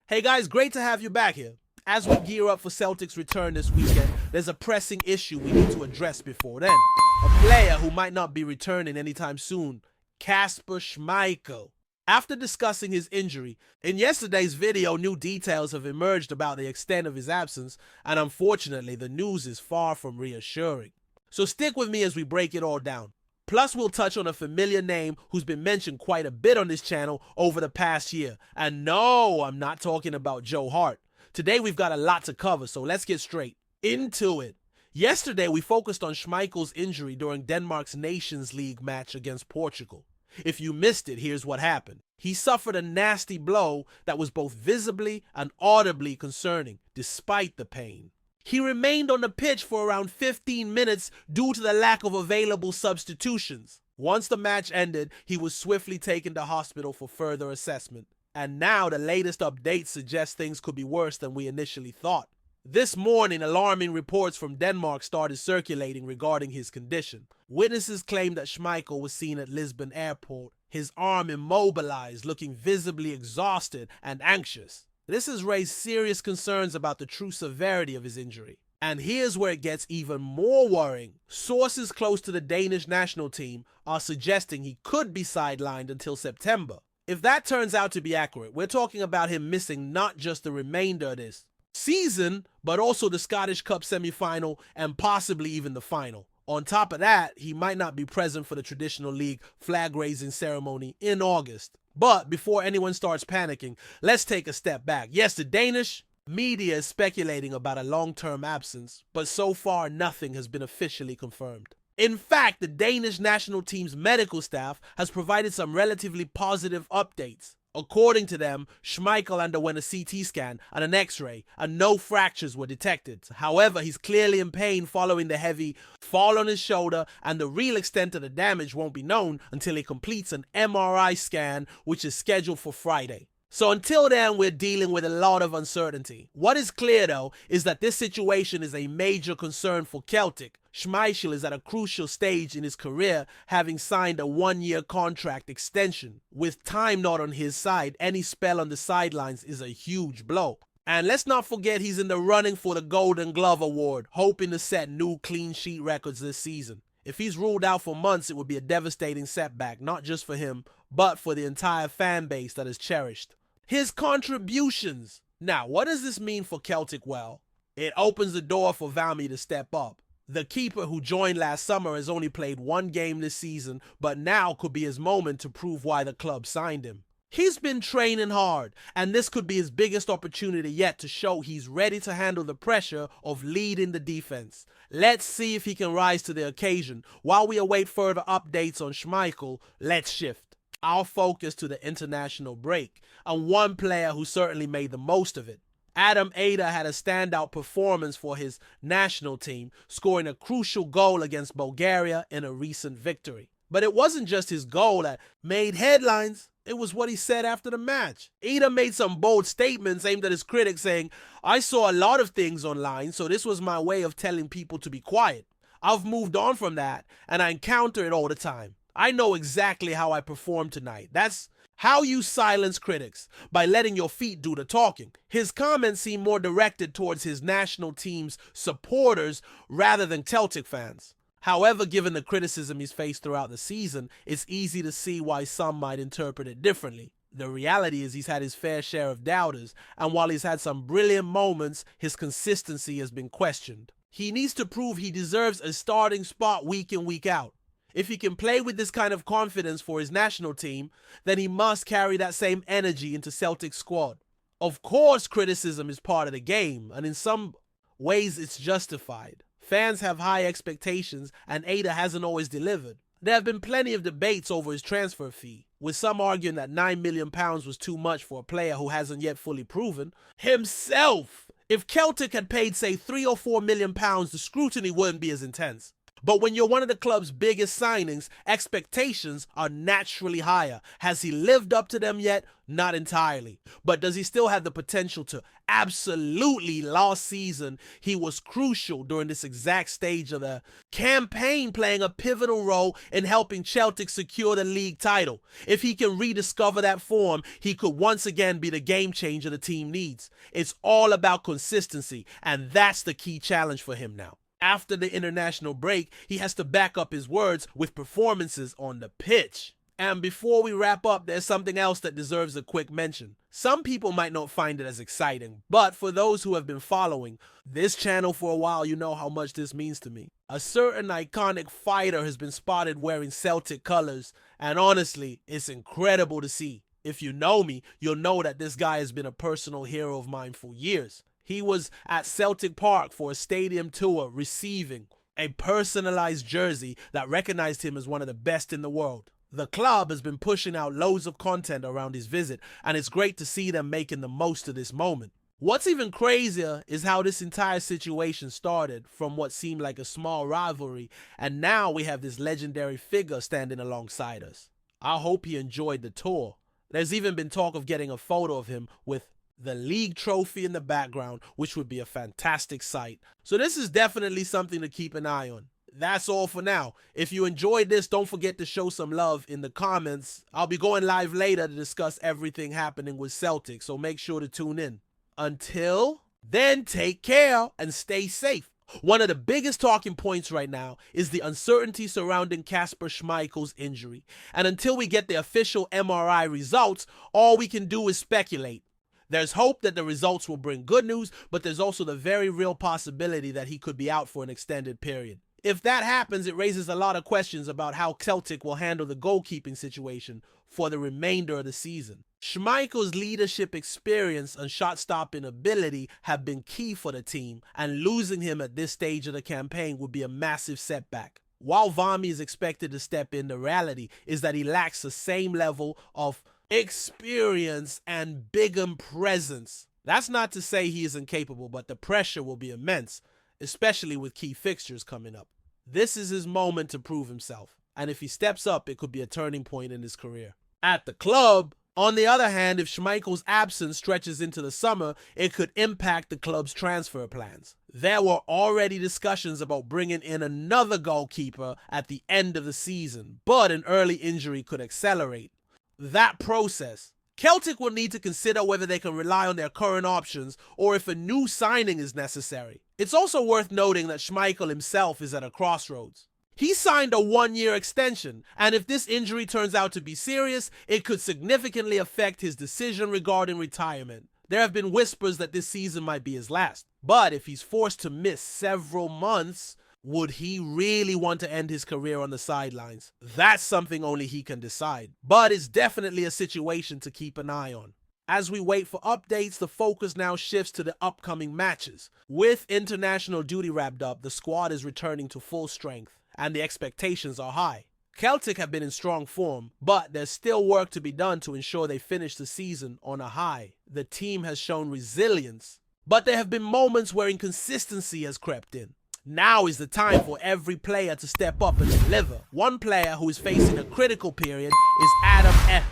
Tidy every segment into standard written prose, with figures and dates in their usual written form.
Hey guys, great to have you back here. As we gear up for Celtic's return this weekend, there's a pressing issue we need to address before then. A player who might not be returning anytime soon, Kasper Schmeichel. After discussing his injury, in yesterday's video, new details have emerged about the extent of his absence, and unfortunately, the news is far from reassuring. So stick with me as we break it all down. Plus, we'll touch on a familiar name who's been mentioned quite a bit on this channel over the past year. And no, I'm not talking about Joe Hart. Today, we've got a lot to cover, so let's get straight into it. Yesterday, we focused on Schmeichel's injury during Denmark's Nations League match against Portugal. If you missed it, here's what happened. He suffered a nasty blow that was both visibly and audibly concerning, despite the pain. He remained on the pitch for around 15 minutes due to the lack of available substitutions. Once the match ended, he was swiftly taken to hospital for further assessment. And now the latest updates suggest things could be worse than we initially thought. This morning, alarming reports from Denmark started circulating regarding his condition. Witnesses claimed that Schmeichel was seen at Lisbon airport, his arm immobilized, looking visibly exhausted and anxious. This has raised serious concerns about the true severity of his injury. And here's where it gets even more worrying. Sources close to the Danish national team are suggesting he could be sidelined until September. If that turns out to be accurate, we're talking about him missing not just the remainder of this season, but also the Scottish Cup semi-final and possibly even the final. On top of that, he might not be present for the traditional league flag-raising ceremony in August. But before anyone starts panicking, let's take a step back. Yes, the Danish media is speculating about a long-term absence, but so far nothing has been officially confirmed. In fact, the Danish national team's medical staff has provided some relatively positive updates. According to them, Schmeichel underwent a CT scan and an X-ray, and no fractures were detected. However, he's clearly in pain following the heavy fall on his shoulder, and the real extent of the damage won't be known until he completes an MRI scan, which is scheduled for Friday. So until then, we're dealing with a lot of uncertainty. What is clear, though, is that this situation is a major concern for Celtic. Schmeichel is at a crucial stage in his career, having signed a one-year contract extension. With time not on his side, any spell on the sidelines is a huge blow. And let's not forget he's in the running for the Golden Glove Award, hoping to set new clean sheet records this season. If he's ruled out for months, it would be a devastating setback, not just for him, but for the entire fan base that is cherished. His contributions. Now, what does this mean for Celtic? Well, it opens the door for Valmy to step up. The keeper who joined last summer has only played one game this season, but now could be his moment to prove why the club signed him. He's been training hard, and this could be his biggest opportunity yet to show he's ready to handle the pressure of leading the defense. Let's see if he can rise to the occasion. While we await further updates on Schmeichel, let's shift our focus to the international break, and one player who certainly made the most of it. Idah had a standout performance for his national team, scoring a crucial goal against Bulgaria in a recent victory. But it wasn't just his goal that made headlines, it was what he said after the match. Idah made some bold statements aimed at his critics, saying, "I saw a lot of things online, so this was my way of telling people to be quiet. I've moved on from that, and I encounter it all the time. I know exactly how I performed tonight. That's how you silence critics, by letting your feet do the talking." His comments seem more directed towards his national team's supporters rather than Celtic fans. However, given the criticism he's faced throughout the season, it's easy to see why some might interpret it differently. The reality is he's had his fair share of doubters, and while he's had some brilliant moments, his consistency has been questioned. He needs to prove he deserves a starting spot week in, week out. If he can play with this kind of confidence for his national team, then he must carry that same energy into Celtic's squad. Of course, criticism is part of the game, and in some ways it's justified. Fans have high expectations, and Idah hasn't always delivered. There have been plenty of debates over his transfer fee, with some arguing that £9 million was too much for a player who hasn't yet fully proven himself. If Celtic had paid, say, £3 or £4 million, the scrutiny wouldn't be as intense. But when you're one of the club's biggest signings, expectations are naturally higher. Has he lived up to them yet? Not entirely. But does he still have the potential to? Absolutely. Last season, he was crucial during this exact stage of the campaign, playing a pivotal role in helping Celtic secure the league title. If he can rediscover that form, he could once again be the game changer the team needs. It's all about consistency, and that's the key challenge for him now. After the international break, he has to back up his words with performances on the pitch. And before we wrap up, there's something else that deserves a quick mention. Some people might not find it as exciting, but for those who have been following this channel for a while, you know how much this means to me. A certain iconic fighter has been spotted wearing Celtic colors, and honestly, it's incredible to see. If you know me, you'll know that this guy has been a personal hero of mine for years. He was at Celtic Park for a stadium tour, receiving a personalized jersey that recognized him as one of the best in the world. The club has been pushing out loads of content around his visit, and it's great to see them making the most of this moment. What's even crazier is how this entire situation started from what seemed like a small rivalry, and now we have this legendary figure standing alongside us. I hope he enjoyed the tour. There's even been talk of getting a photo of him with the league trophy in the background, which would be a fantastic sight. So this is definitely something to keep an eye on. That's all for now. If you enjoyed this, don't forget to show some love in the comments. I'll be going live later to discuss everything happening with Celtic, so make sure to tune in. Until then, take care and stay safe. One of the biggest talking points right now is the uncertainty surrounding Kasper Schmeichel's injury. And until we get the official MRI results, all we can do is speculate. There's hope that the results will bring good news, but there's also the very real possibility that he could be out for an extended period. If that happens, it raises a lot of questions about how Celtic will handle the goalkeeping situation for the remainder of the season. Schmeichel's leadership experience and shot-stopping ability have been key for the team, and losing him at this stage of the campaign would be a massive setback. While Vami is expected to step in, the reality is that he lacks the same level of experience and big presence. That's not to say he is incapable, but the pressure will be immense, especially with key fixtures coming up. This is his moment to prove himself, and if he steps up, it could be a turning point in his career. At the club, on the other hand, if Schmeichel's absence stretches into the summer, it could impact the club's transfer plans. There were already discussions about bringing in another goalkeeper at the end of the season, but an early injury could accelerate that process. Celtic will need to consider whether they can rely on their current options or if a new signing is necessary. It's also worth noting that Schmeichel himself is at a crossroads. He signed a one-year extension, and if this injury turns out to be serious, it could significantly affect his decision regarding retirement. There have been whispers that this season might be his last, but if he's forced to miss several months, would he really want to end his career on the sidelines? That's something only he can decide, but it's definitely a situation to keep an eye on. As we wait for updates, the focus now shifts to the upcoming matches. With international duty wrapped up, the squad is returning to full strength, and the expectations are high. Celtic have been in strong form, but there's still work to be done to ensure they finish the season on a high. The team has shown resilience, but there have been moments where inconsistency has crept in. Now is the time for every player to step up and deliver. One player who is facing a critical period is Idah.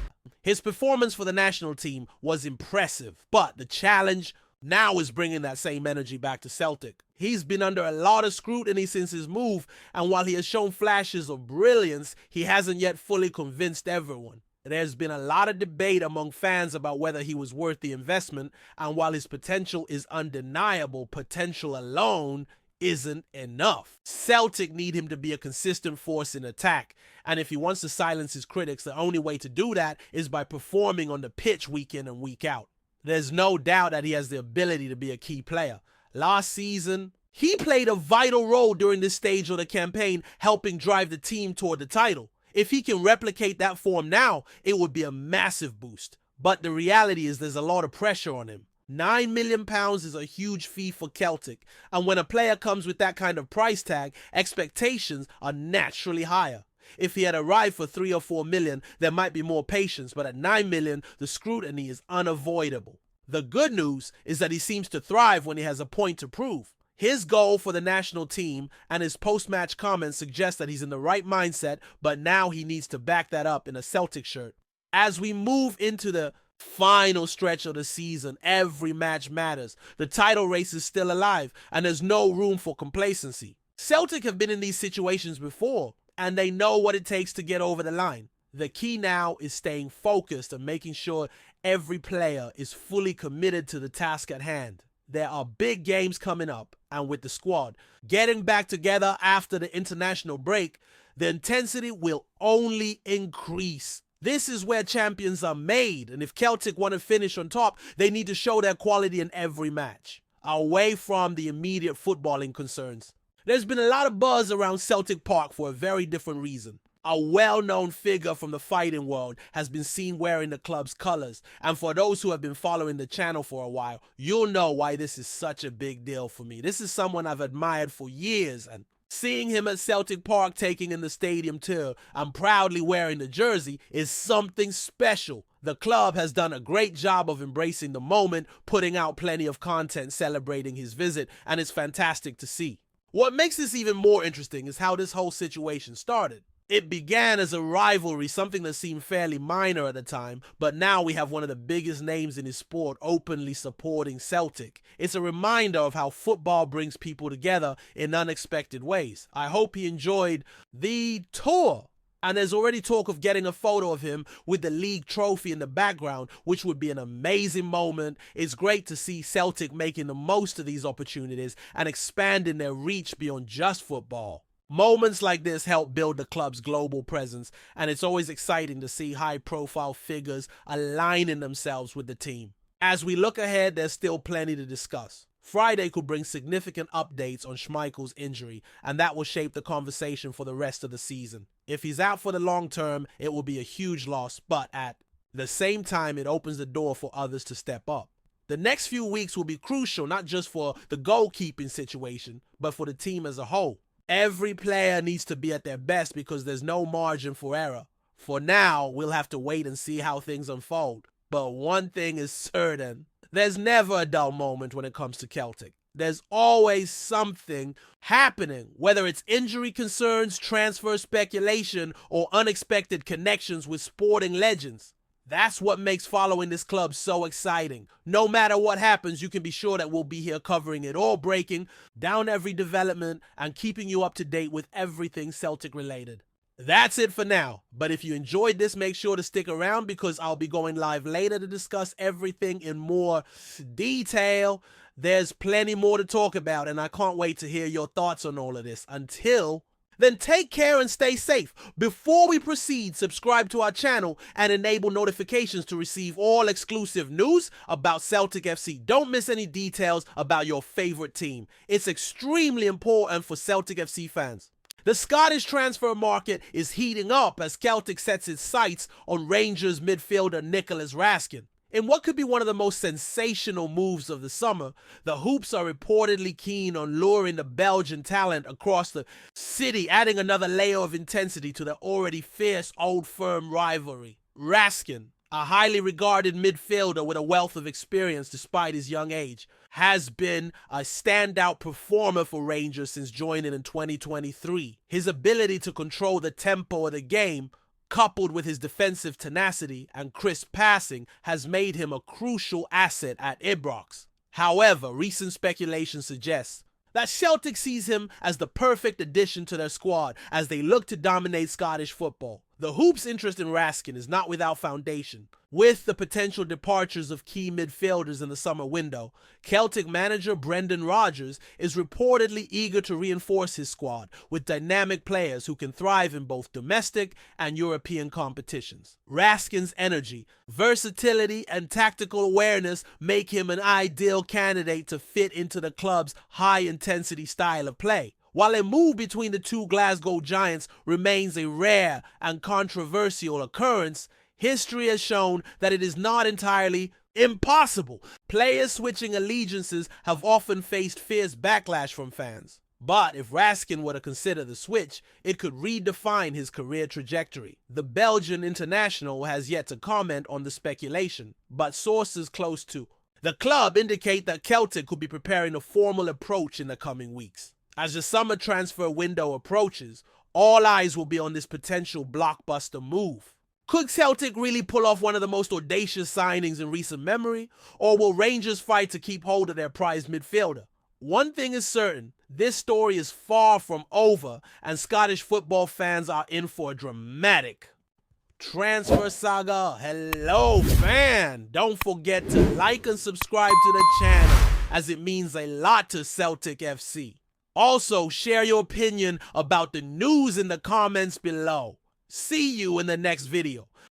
His performance for the national team was impressive, but the challenge now is bringing that same energy back to Celtic. He's been under a lot of scrutiny since his move, and while he has shown flashes of brilliance, he hasn't yet fully convinced everyone. There's been a lot of debate among fans about whether he was worth the investment, and while his potential is undeniable, potential alone isn't enough. Celtic need him to be a consistent force in attack, and if he wants to silence his critics, the only way to do that is by performing on the pitch week in and week out. There's no doubt that he has the ability to be a key player. Last season, he played a vital role during this stage of the campaign, helping drive the team toward the title. If he can replicate that form now, it would be a massive boost. But the reality is there's a lot of pressure on him. £9 million is a huge fee for Celtic, and when a player comes with that kind of price tag, expectations are naturally higher. If he had arrived for 3 or 4 million, there might be more patience, but at 9 million, the scrutiny is unavoidable. The good news is that he seems to thrive when he has a point to prove. His goal for the national team and his post-match comments suggest that he's in the right mindset, but now he needs to back that up in a Celtic shirt. As we move into the final stretch of the season, every match matters. The title race is still alive, and there's no room for complacency. Celtic have been in these situations before, and they know what it takes to get over the line. The key now is staying focused and making sure every player is fully committed to the task at hand. There are big games coming up, and with the squad getting back together after the international break, the intensity will only increase. This is where champions are made, and if Celtic want to finish on top, they need to show their quality in every match, away from the immediate footballing concerns. There's been a lot of buzz around Celtic Park for a very different reason. A well-known figure from the fighting world has been seen wearing the club's colors, and for those who have been following the channel for a while, you'll know why this is such a big deal for me. This is someone I've admired for years, and seeing him at Celtic Park taking in the stadium tour and proudly wearing the jersey is something special. The club has done a great job of embracing the moment, putting out plenty of content celebrating his visit, and it's fantastic to see. What makes this even more interesting is how this whole situation started. It began as a rivalry, something that seemed fairly minor at the time, but now we have one of the biggest names in his sport openly supporting Celtic. It's a reminder of how football brings people together in unexpected ways. I hope he enjoyed the tour. And there's already talk of getting a photo of him with the league trophy in the background, which would be an amazing moment. It's great to see Celtic making the most of these opportunities and expanding their reach beyond just football. Moments like this help build the club's global presence, and it's always exciting to see high-profile figures aligning themselves with the team. As we look ahead, there's still plenty to discuss. Friday could bring significant updates on Schmeichel's injury, and that will shape the conversation for the rest of the season. If he's out for the long term, it will be a huge loss, but at the same time, it opens the door for others to step up. The next few weeks will be crucial, not just for the goalkeeping situation, but for the team as a whole. Every player needs to be at their best because there's no margin for error. For now, we'll have to wait and see how things unfold. But one thing is certain, there's never a dull moment when it comes to Celtic. There's always something happening, whether it's injury concerns, transfer speculation, or unexpected connections with sporting legends. That's what makes following this club so exciting. No matter what happens, you can be sure that we'll be here covering it all, breaking down every development and keeping you up to date with everything Celtic related. That's it for now, but if you enjoyed this, make sure to stick around because I'll be going live later to discuss everything in more detail. There's plenty more to talk about, and I can't wait to hear your thoughts on all of this. Until then, take care and stay safe. Before we proceed, subscribe to our channel and enable notifications to receive all exclusive news about Celtic FC. Don't miss any details about your favorite team. It's extremely important for Celtic FC fans. The Scottish transfer market is heating up as Celtic sets its sights on Rangers midfielder Nicolas RASKIN. In what could be one of the most sensational moves of the summer, the Hoops are reportedly keen on luring the Belgian talent across the city, adding another layer of intensity to the already fierce Old Firm rivalry. RASKIN, a highly regarded midfielder with a wealth of experience despite his young age, has been a standout performer for Rangers since joining in 2023. His ability to control the tempo of the game, coupled with his defensive tenacity and crisp passing, has made him a crucial asset at Ibrox. However, recent speculation suggests that Celtic sees him as the perfect addition to their squad as they look to dominate Scottish football. The Hoops' interest in RASKIN is not without foundation. With the potential departures of key midfielders in the summer window, Celtic manager Brendan Rodgers is reportedly eager to reinforce his squad with dynamic players who can thrive in both domestic and European competitions. RASKIN's energy, versatility, and tactical awareness make him an ideal candidate to fit into the club's high-intensity style of play. While a move between the two Glasgow Giants remains a rare and controversial occurrence, history has shown that it is not entirely impossible. Players switching allegiances have often faced fierce backlash from fans. But if RASKIN were to consider the switch, it could redefine his career trajectory. The Belgian international has yet to comment on the speculation, but sources close to The club indicate that Celtic could be preparing a formal approach in the coming weeks. As the summer transfer window approaches, all eyes will be on this potential blockbuster move. Could Celtic really pull off one of the most audacious signings in recent memory, or will Rangers fight to keep hold of their prized midfielder? One thing is certain, this story is far from over, and Scottish football fans are in for a dramatic transfer saga. Hello, fan! Don't forget to like and subscribe to the channel, as it means a lot to Celtic FC. Also, share your opinion about the news in the comments below. See you in the next video.